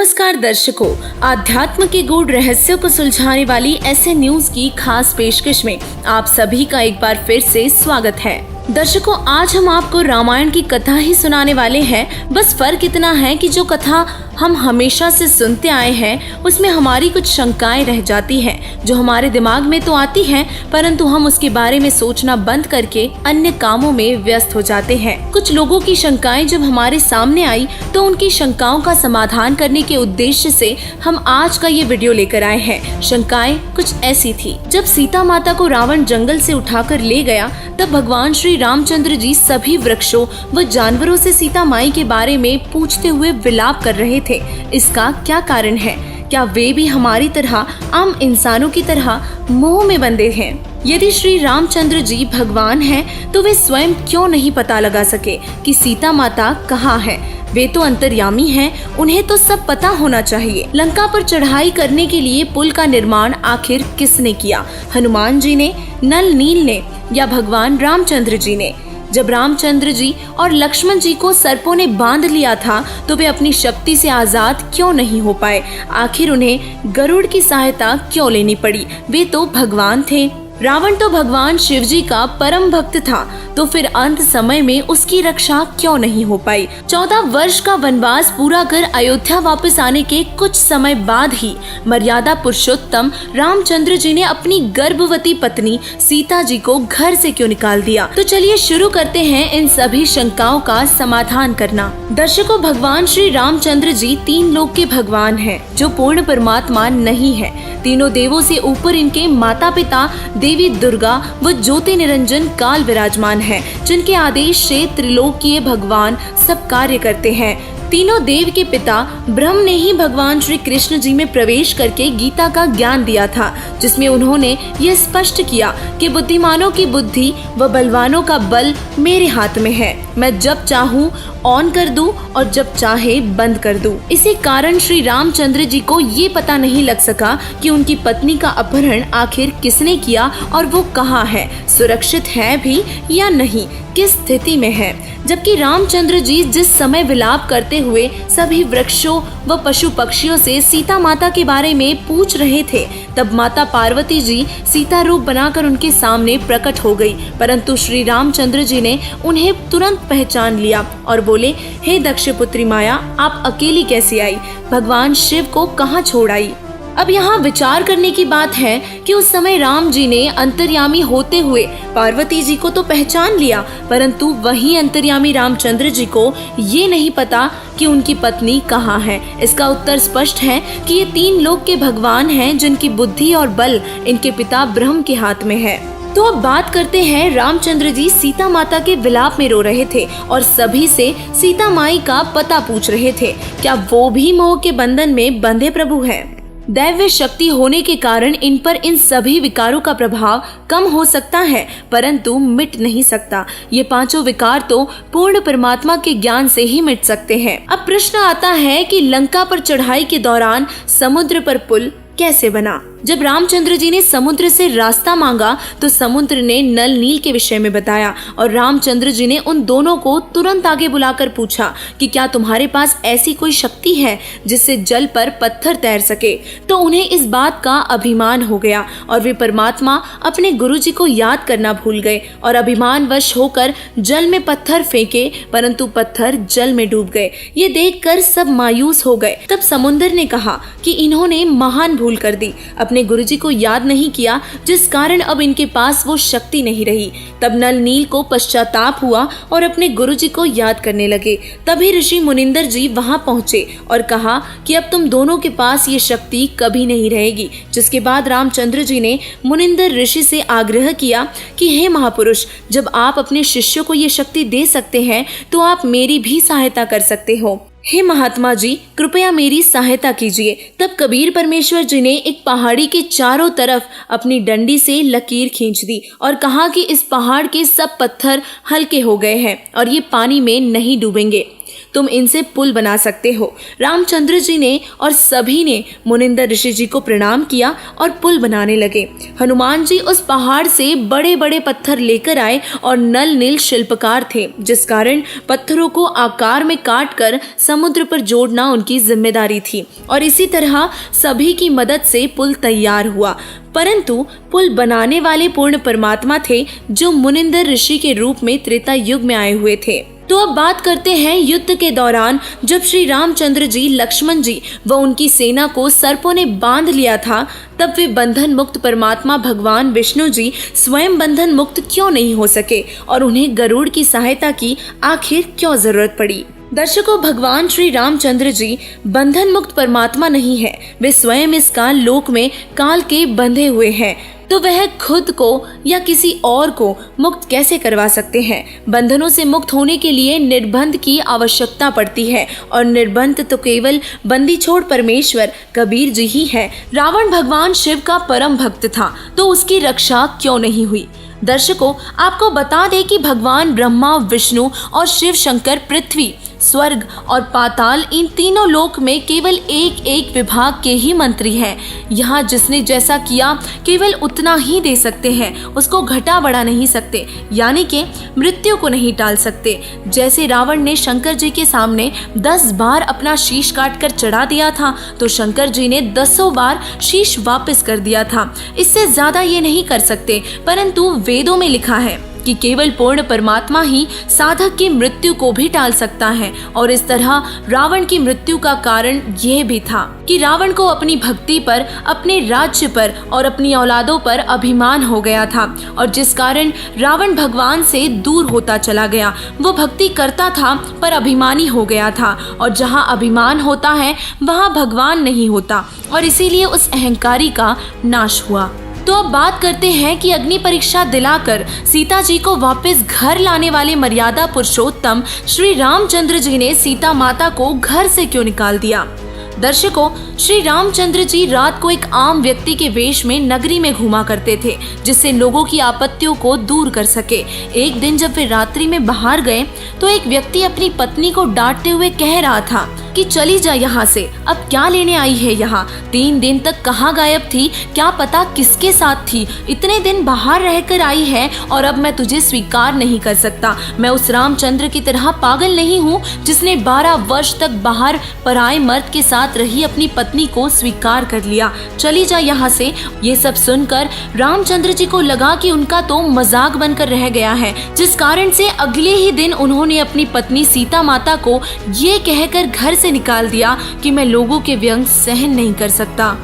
नमस्कार दर्शकों, आध्यात्म के गूढ़ रहस्यों को सुलझाने वाली ऐसे न्यूज की खास पेशकश में आप सभी का एक बार फिर से स्वागत है। दर्शकों, आज हम आपको रामायण की कथा ही सुनाने वाले हैं। बस फर्क इतना है कि जो कथा हम हमेशा से सुनते आए हैं उसमें हमारी कुछ शंकाएं रह जाती हैं, जो हमारे दिमाग में तो आती हैं परंतु हम उसके बारे में सोचना बंद करके अन्य कामों में व्यस्त हो जाते हैं। कुछ लोगों की शंकाएं जब हमारे सामने आई तो उनकी शंकाओं का समाधान करने के उद्देश्य से हम आज का ये वीडियो लेकर आए हैं। शंकाएं कुछ ऐसी थी। जब सीता माता को रावण जंगल से उठाकर ले गया तब भगवान श्री रामचंद्र जी सभी वृक्षों व जानवरों से सीता माई के बारे में पूछते हुए विलाप कर रहे थे। इसका क्या कारण है? क्या वे भी हमारी तरह आम इंसानों की तरह मोह में बंधे हैं? यदि श्री रामचंद्र जी भगवान हैं, तो वे स्वयं क्यों नहीं पता लगा सके कि सीता माता कहाँ है? वे तो अंतर्यामी हैं, उन्हें तो सब पता होना चाहिए। लंका पर चढ़ाई करने के लिए पुल का निर्माण आखिर किसने किया? हनुमान जी ने, नल नील ने या भगवान रामचंद्र जी ने? जब रामचंद्र जी और लक्ष्मण जी को सर्पों ने बांध लिया था तो वे अपनी शक्ति से आजाद क्यों नहीं हो पाए? आखिर उन्हें गरुड़ की सहायता क्यों लेनी पड़ी? वे तो भगवान थे। रावण तो भगवान शिव जी का परम भक्त था, तो फिर अंत समय में उसकी रक्षा क्यों नहीं हो पाई? 14 वर्ष का वनवास पूरा कर अयोध्या वापस आने के कुछ समय बाद ही मर्यादा पुरुषोत्तम रामचंद्र जी ने अपनी गर्भवती पत्नी सीता जी को घर से क्यों निकाल दिया? तो चलिए शुरू करते हैं इन सभी शंकाओं का समाधान करना। दर्शकों, भगवान श्री रामचंद्र जी 3 लोक के भगवान हैं, जो पूर्ण परमात्मा नहीं है। तीनों देवों से ऊपर इनके माता पिता देवी दुर्गा व ज्योति निरंजन काल विराजमान है, जिनके आदेश से त्रिलोकीय भगवान सब कार्य करते हैं। तीनों देव के पिता ब्रह्म ने ही भगवान श्री कृष्ण जी में प्रवेश करके गीता का ज्ञान दिया था, जिसमें उन्होंने ये स्पष्ट किया कि बुद्धिमानों की बुद्धि व बलवानों का बल मेरे हाथ में है। मैं जब चाहूँ ऑन कर दूं और जब चाहे बंद कर दूं। इसी कारण श्री रामचंद्र जी को ये पता नहीं लग सका कि उनकी पत्नी का अपहरण आखिर किसने किया और वो कहाँ है, सुरक्षित है भी या नहीं, किस स्थिति में है। जबकि रामचंद्र जी जिस समय विलाप करते हुए सभी वृक्षों व पशु पक्षियों से सीता माता के बारे में पूछ रहे थे, तब माता पार्वती जी सीता रूप बनाकर उनके सामने प्रकट हो गई। परंतु श्री रामचंद्र जी ने उन्हें तुरंत पहचान लिया और बोले, हे दक्ष पुत्री माया, आप अकेली कैसे आई? भगवान शिव को कहाँ छोड़ आई? अब यहाँ विचार करने की बात है कि उस समय राम जी ने अंतर्यामी होते हुए पार्वती जी को तो पहचान लिया, परंतु वही अंतर्यामी रामचंद्र जी को ये नहीं पता कि उनकी पत्नी कहाँ है। इसका उत्तर स्पष्ट है कि ये 3 लोक के भगवान हैं, जिनकी बुद्धि और बल इनके पिता ब्रह्म के हाथ में है। तो अब बात करते हैं, रामचंद्र जी सीता माता के विलाप में रो रहे थे और सभी से सीता माई का पता पूछ रहे थे। क्या वो भी मोह के बंधन में बंधे प्रभु हैं? दैव्य शक्ति होने के कारण इन पर इन सभी विकारों का प्रभाव कम हो सकता है, परंतु मिट नहीं सकता। ये 5 विकार तो पूर्ण परमात्मा के ज्ञान से ही मिट सकते हैं। अब प्रश्न आता है कि लंका पर चढ़ाई के दौरान समुद्र पर पुल कैसे बना? जब रामचंद्र जी ने समुद्र से रास्ता मांगा तो समुद्र ने नल नील के विषय में बताया और रामचंद्र जी ने उन दोनों को तुरंत आगे बुलाकर पूछा कि क्या तुम्हारे पास ऐसी कोई शक्ति है जिससे जल पर पत्थर तैर सके? तो उन्हें इस बात का अभिमान हो गया और वे परमात्मा अपने गुरु जी को याद करना भूल गए और अभिमानवश होकर जल में पत्थर फेंके, परंतु पत्थर जल में डूब गए। ये देखकर सब मायूस हो गए। तब समुद्र ने कहा कि इन्होंने महान भूल कर दी, अपने गुरुजी को याद नहीं किया, जिस कारण अब इनके पास वो शक्ति नहीं रही। तब नल नील को पश्चाताप हुआ और अपने गुरुजी को याद करने लगे। तभी ऋषि मुनिंदर जी वहां पहुंचे और कहा कि अब तुम दोनों के पास ये शक्ति कभी नहीं रहेगी। जिसके बाद रामचंद्र जी ने मुनिंदर ऋषि से आग्रह किया कि हे महापुरुष, जब आप अपने शिष्यों को ये शक्ति दे सकते हैं तो आप मेरी भी सहायता कर सकते हो। हे महात्मा जी, कृपया मेरी सहायता कीजिए। तब कबीर परमेश्वर जी ने एक पहाड़ी के चारों तरफ अपनी डंडी से लकीर खींच दी और कहा कि इस पहाड़ के सब पत्थर हल्के हो गए हैं और ये पानी में नहीं डूबेंगे। तुम इनसे पुल बना सकते हो। रामचंद्र जी ने और सभी ने मुनिंदर ऋषि जी को प्रणाम किया और पुल बनाने लगे। हनुमान जी उस पहाड़ से बड़े बड़े पत्थर लेकर आए और नल नील शिल्पकार थे, जिस कारण पत्थरों को आकार में काट कर समुद्र पर जोड़ना उनकी जिम्मेदारी थी। और इसी तरह सभी की मदद से पुल तैयार हुआ। परंतु पुल बनाने वाले पूर्ण परमात्मा थे, जो मुनिंदर ऋषि के रूप में त्रेता युग में आए हुए थे। तो अब बात करते हैं युद्ध के दौरान, जब श्री रामचंद्र जी, लक्ष्मण जी व उनकी सेना को सर्पों ने बांध लिया था, तब वे बंधन मुक्त परमात्मा भगवान विष्णु जी स्वयं बंधन मुक्त क्यों नहीं हो सके और उन्हें गरुड़ की सहायता की आखिर क्यों जरूरत पड़ी। दर्शकों, भगवान श्री रामचंद्र जी बंधन मुक्त परमात्मा नहीं है, वे स्वयं इस काल लोक में काल के बंधे हुए हैं। तो वह खुद को या किसी और को मुक्त कैसे करवा सकते हैं। बंधनों से मुक्त होने के लिए निर्बंध की आवश्यकता पड़ती है, और निर्बंध तो केवल बंदी छोड़ परमेश्वर कबीर जी ही है। रावण भगवान शिव का परम भक्त था, तो उसकी रक्षा क्यों नहीं हुई। दर्शकों, आपको बता दें कि भगवान ब्रह्मा, विष्णु और शिव शंकर पृथ्वी, स्वर्ग और पाताल, इन तीनों लोक में केवल एक एक विभाग के ही मंत्री हैं। यहाँ जिसने जैसा किया केवल उतना ही दे सकते हैं, उसको घटा बढ़ा नहीं सकते, यानी कि मृत्यु को नहीं टाल सकते। जैसे रावण ने शंकर जी के सामने 10 बार अपना शीश काट कर चढ़ा दिया था, तो शंकर जी ने 10 बार शीश वापस कर दिया था। इससे ज्यादा ये नहीं कर सकते, परंतु वेदों में लिखा है कि केवल पूर्ण परमात्मा ही साधक की मृत्यु को भी टाल सकता है। और इस तरह रावण की मृत्यु का कारण यह भी था कि रावण को अपनी भक्ति पर, अपने राज्य पर और अपनी औलादों पर अभिमान हो गया था, और जिस कारण रावण भगवान से दूर होता चला गया। वो भक्ति करता था पर अभिमानी हो गया था, और जहाँ अभिमान होता है वहाँ भगवान नहीं होता, और इसीलिए उस अहंकारी का नाश हुआ। तो अब बात करते हैं कि अग्नि परीक्षा दिलाकर सीता जी को वापस घर लाने वाले मर्यादा पुरुषोत्तम श्री रामचंद्र जी ने सीता माता को घर से क्यों निकाल दिया। दर्शकों, श्री रामचंद्र जी रात को एक आम व्यक्ति के वेश में नगरी में घूमा करते थे, जिससे लोगों की आपत्तियों को दूर कर सके। एक दिन जब वे रात्रि में बाहर गए, तो एक व्यक्ति अपनी पत्नी को डांटते हुए कह रहा था कि चली जा यहाँ से, अब क्या लेने आई है यहाँ। 3 दिन तक कहाँ गायब थी, क्या पता किसके साथ थी। इतने दिन बाहर रहकर आई है और अब मैं तुझे स्वीकार नहीं कर सकता। मैं उस रामचंद्र की तरह पागल नहीं हूँ जिसने 12 वर्ष तक बाहर पराए मर्द के साथ रही अपनी पत्नी को स्वीकार कर लिया। चली जा यहाँ से। ये सब सुनकर रामचंद्र जी को लगा कि उनका तो मजाक बनकर रह गया है, जिस कारण से अगले ही दिन उन्होंने अपनी पत्नी सीता माता को ये कहकर घर से निकाल दिया कि मैं लोगों के व्यंग सहन नहीं कर सकता,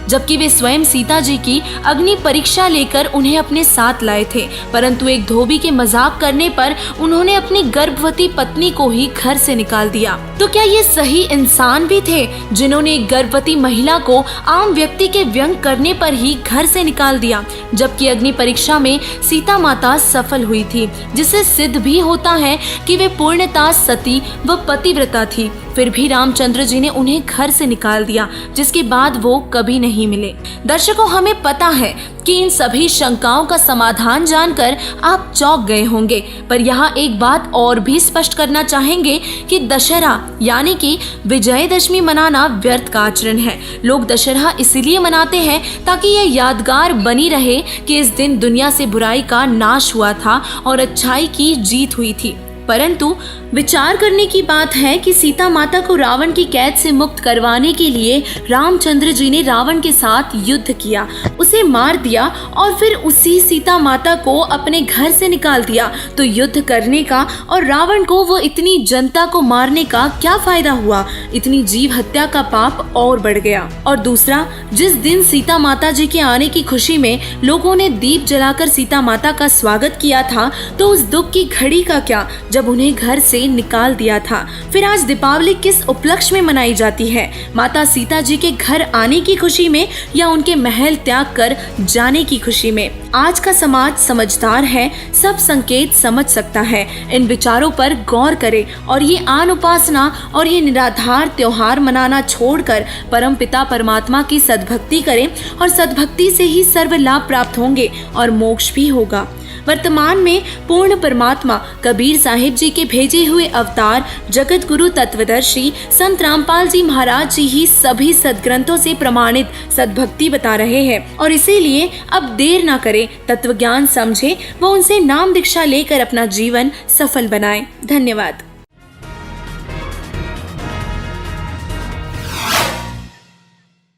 जबकि वे स्वयं सीता जी की अग्नि परीक्षा लेकर उन्हें अपने साथ लाए थे। परंतु एक धोबी के मजाक करने पर उन्होंने अपनी गर्भवती पत्नी को ही घर से निकाल दिया। तो क्या ये सही इंसान भी थे जिन्होंने एक गर्भवती महिला को आम व्यक्ति के व्यंग करने पर ही घर से निकाल दिया, जबकि अग्नि परीक्षा में सीता माता सफल हुई थी, जिससे सिद्ध भी होता है कि वे पूर्णतः सती व पतिव्रता थी। फिर भी रामचंद्र जी ने उन्हें घर से निकाल दिया, जिसके बाद वो कभी नहीं मिले। दर्शकों, हमें पता है कि इन सभी शंकाओं का समाधान जानकर आप चौंक गए होंगे, पर यहाँ एक बात और भी स्पष्ट करना चाहेंगे कि दशहरा यानी कि विजयदशमी मनाना व्यर्थ का आचरण है। लोग दशहरा इसलिए मनाते हैं ताकि यह यादगार बनी रहे कि इस दिन दुनिया से बुराई का नाश हुआ था और अच्छाई की जीत हुई थी। परंतु विचार करने की बात है कि सीता माता को रावण की कैद से मुक्त करवाने के लिए रामचंद्र जी ने रावण के साथ युद्ध किया, उसे मार दिया और फिर उसी सीता माता को अपने घर से निकाल दिया। तो युद्ध करने का और रावण को वो इतनी जनता को मारने का क्या फायदा हुआ। इतनी जीव हत्या का पाप और बढ़ गया। और दूसरा, जिस दिन सीता माता जी के आने की खुशी में लोगों ने दीप जलाकर सीता माता का स्वागत किया था, तो उस दुख की घड़ी का क्या जब उन्हें घर से निकाल दिया था। फिर आज दीपावली किस उपलक्ष्य में मनाई जाती है? माता सीता जी के घर आने की खुशी में या उनके महल त्याग कर जाने की खुशी में? आज का समाज समझदार है, सब संकेत समझ सकता है। इन विचारों पर गौर करे और ये आन उपासना और ये निराधार त्योहार मनाना छोड़कर परम पिता परमात्मा की सद्भक्ति करें, और सद्भक्ति से ही सर्व लाभ प्राप्त होंगे और मोक्ष भी होगा। वर्तमान में पूर्ण परमात्मा कबीर साहिब जी के भेजे हुए अवतार जगत गुरु तत्वदर्शी संत रामपाल जी महाराज जी ही सभी सदग्रंथों से प्रमाणित सद्भक्ति बता रहे हैं और इसीलिए अब देर ना करें, तत्व ज्ञान समझे व उनसे नाम दीक्षा लेकर अपना जीवन सफल बनाएं। धन्यवाद।